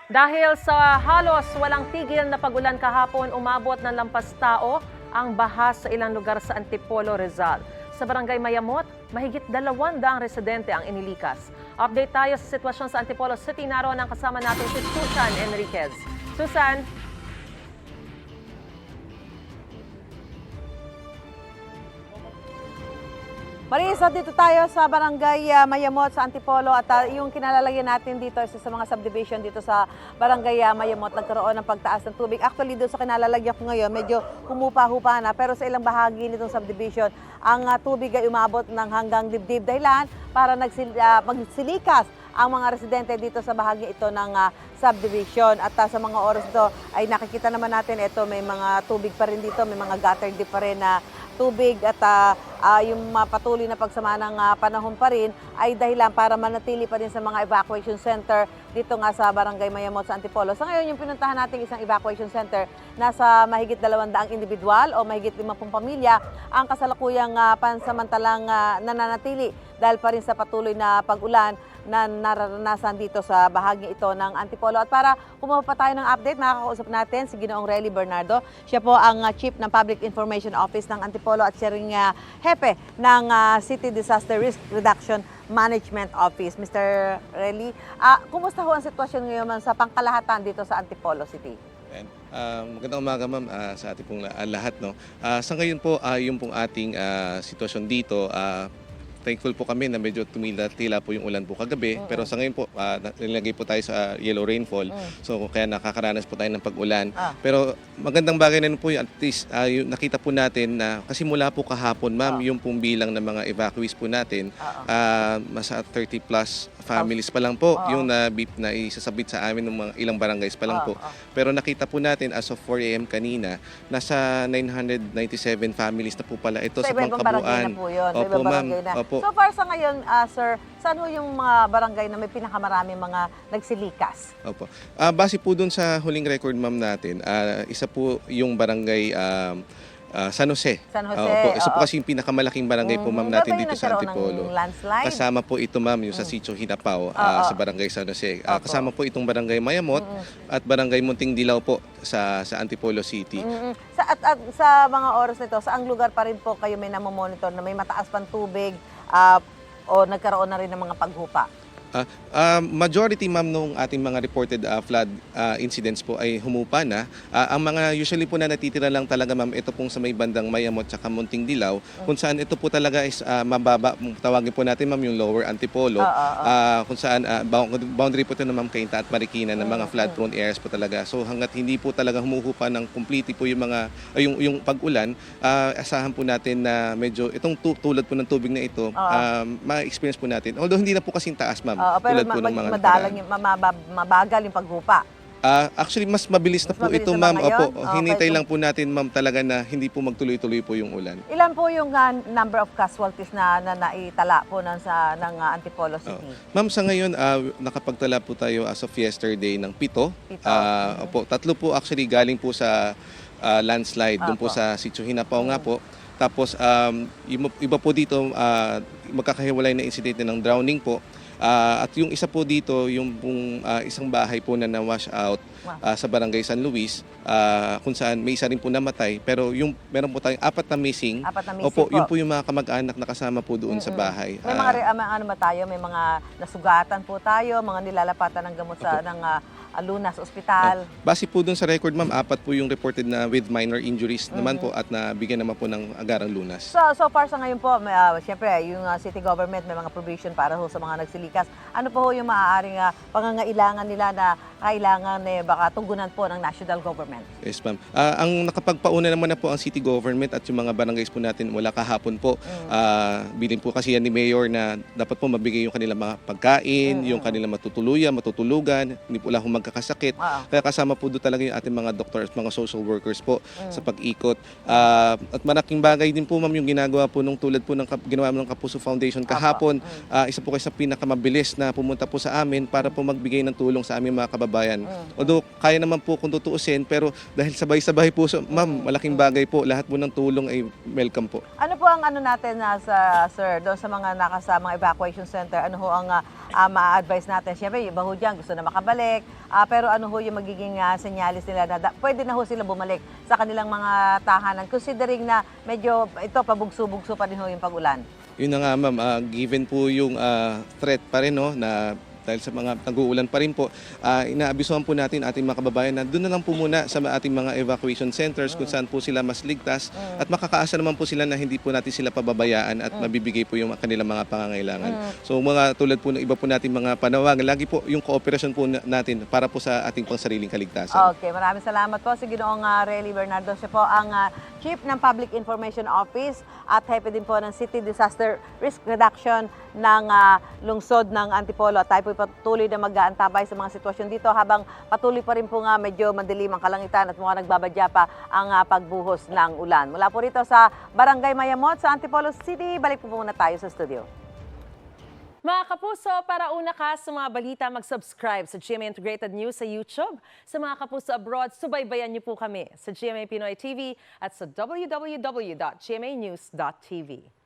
Dahil sa halos walang tigil na pagulan kahapon, umabot ng lampas tao ang baha sa ilang lugar sa Antipolo, Rizal. Sa barangay Mayamot, mahigit 200 residente ang inilikas. Update tayo sa sitwasyon sa Antipolo City. Naroon ang kasama natin si Susan Enriquez. Susan? Marisa, dito tayo sa barangay Mayamot sa Antipolo at yung kinalalagyan natin dito isa sa mga subdivision dito sa barangay Mayamot, nagkaroon ng pagtaas ng tubig. Actually, doon sa kinalalagyan ko ngayon, medyo humupa-hupa na, pero sa ilang bahagi nitong subdivision, ang tubig ay umabot ng hanggang dibdib, dahilan para magsilikas ang mga residente dito sa bahagi ito ng subdivision. At sa mga oras ito ay nakikita naman natin, ito may mga tubig pa rin dito, may mga gutter deep pa rin na tubig at yung patuloy na pagsama ng panahon pa rin ay dahilan para manatili pa rin sa mga evacuation center dito nga sa barangay Mayamot sa Antipolo. Sa ngayon, yung pinuntahan natin isang evacuation center, nasa mahigit 200 individual o mahigit 50 pamilya ang kasalukuyang pansamantalang nananatili dahil pa rin sa patuloy na pag-ulan na nararanasan dito sa bahagi ito ng Antipolo. At para kumuha pa tayo ng update, makakausap natin si Ginoong Relly Bernardo. Siya po ang Chief ng Public Information Office ng Antipolo at siya ring hepe ng City Disaster Risk Reduction Management Office. Mr. Relly, kumusta ho ang sitwasyon ngayon sa pangkalahatan dito sa Antipolo City? Magandang umaga ma'am sa ating pong lahat. No? Sa ngayon po, yung pong ating sitwasyon dito, thankful po kami na medyo tumila-tila po yung ulan po kagabi. Pero sa ngayon po, nilagay po tayo sa yellow rainfall. So kaya nakakaranas po tayo ng pag-ulan. Pero magandang bagay na po yung at least nakita po natin na kasi mula po kahapon ma'am, yung pong bilang ng mga evacuees po natin, masa 30 plus families pa lang po yung na isasabit sa amin ng mga ilang barangays pa lang po. Pero nakita po natin as of 4 AM kanina, nasa 997 families na po pala ito sa pangkabuuan. Opo ma'am. So far sa ngayon, sir, saan ho yung mga barangay na may pinakamaraming mga nagsilikas? Opo. Base po dun sa huling record ma'am natin, isa po yung barangay San Jose. San Jose. Opo. Isa po kasi yung pinakamalaking barangay po ma'am natin dito sa Ng Antipolo. landslide? Kasama po ito ma'am yung sa Sitio Hinapao sa barangay San Jose. Kasama po itong barangay Mayamot at barangay Munting Dilaw po sa Antipolo City. Sa mga oras nito, saang lugar pa rin po kayo may namomonitor na may mataas pang tubig o nagkaroon na rin ng mga paghupa? Majority ma'am nung ating mga reported flood incidents po ay humupa na. Ang mga usually po na natitira lang talaga ma'am, ito pong sa may bandang Mayamot at Munting Dilaw, kung saan ito po talaga is mababa, tawagin po natin ma'am yung lower Antipolo, kung saan boundary po ito na ma'am Cainta at Marikina ng mga flood prone areas po talaga. So hanggat hindi po talaga humuhupa ng completely po yung mga yung pag-ulan, asahan po natin na medyo itong tulad po ng tubig na ito, ma-experience po natin. Although hindi na po kasing taas ma'am. Pero mabagal yung paghupa. Actually, mas mabilis na po ito, ma'am. Opo, hinintay lang po natin, ma'am, talaga na hindi po magtuloy-tuloy po yung ulan. Ilan po yung number of casualties na naitala po ng Antipolo City? Ma'am, sa ngayon, nakapagtala po tayo as of yesterday ng 7. Opo, 3 po actually galing po sa landslide, doon po sa Sitio Hinapao nga po. Tapos, iba po dito, magkakahiwalay na incident ng drowning po. At yung isa po dito, yung isang bahay po na na-wash out sa barangay San Luis, kung saan may isa rin po namatay. Pero yung meron po tayong 4 na missing. Opo, yun po yung mga kamag-anak na kasama po doon sa bahay. May mga may mga nasugatan po tayo, mga nilalapatan ng gamot ng Lunas Ospital. Base po dun sa record ma'am, 4 po yung reported na with minor injuries naman po at nabigyan naman po ng agarang lunas. So far sa ngayon po, siyempre yung city government may mga provision para ho sa mga nagsilikas. Ano po ho yung maaaring pangangailangan nila na kailangan baka tugunan po ng national government? Yes ma'am. Ang nakapagpauna naman na po ang city government at yung mga barangays po natin wala kahapon po. Bilin po kasi yan ni Mayor na dapat po mabigay yung kanilang mga pagkain, yung kanilang matutulugan, hindi po lang magkakasakit. Kaya kasama po doon talaga yung ating mga doctors, mga social workers po sa pag-ikot. At malaking bagay din po ma'am yung ginagawa po nung tulad po ng ginawa ng Kapuso Foundation kahapon. Isa po kayo sa pinakamabilis na pumunta po sa amin para po magbigay ng tulong sa aming mga kababayan kababayan. Although kaya naman po kung tutuusin, pero dahil sabay-sabay po, ma'am, malaking bagay po. Lahat po ng tulong ay welcome po. Ano po ang ano natin sir, doon sa mga nakasamang evacuation center, ano ho ang ma-advise natin? Siyempre, yung iba ho dyan gusto na makabalik, pero ano ho yung magiging senyalis nila na pwede na ho sila bumalik sa kanilang mga tahanan, considering na medyo ito pabugso-bugso pa din ho yung pag-ulan? Yun na nga ma'am, given po yung threat pa rin no, na dahil sa mga nag-uulan pa rin po, inaabisuhan po natin ating mga kababayan na doon na lang po muna sa ating mga evacuation centers kung saan po sila mas ligtas at makakaasa naman po sila na hindi po natin sila pababayaan at mabibigay po yung kanilang mga pangangailangan. So mga tulad po ng iba po nating mga panawagan, lagi po yung cooperation po natin para po sa ating pangsariling kaligtasan. Okay, maraming salamat po si Ginoong Relly Bernardo. Siya po ang Chief ng Public Information Office at hepe din po ng City Disaster Risk Reduction ng lungsod ng Antipolo. Tayo po patuloy na mag-aantabay sa mga sitwasyon dito habang patuloy pa rin po nga medyo madilim ang kalangitan at mga nagbabadya pa ang pagbuhos ng ulan. Mula po rito sa Barangay Mayamot sa Antipolo City, balik po muna tayo sa studio. Mga kapuso, para una ka sa mga balita, mag-subscribe sa GMA Integrated News sa YouTube. Sa mga kapuso abroad, subaybayan niyo po kami sa GMA Pinoy TV at sa www.gmanews.tv.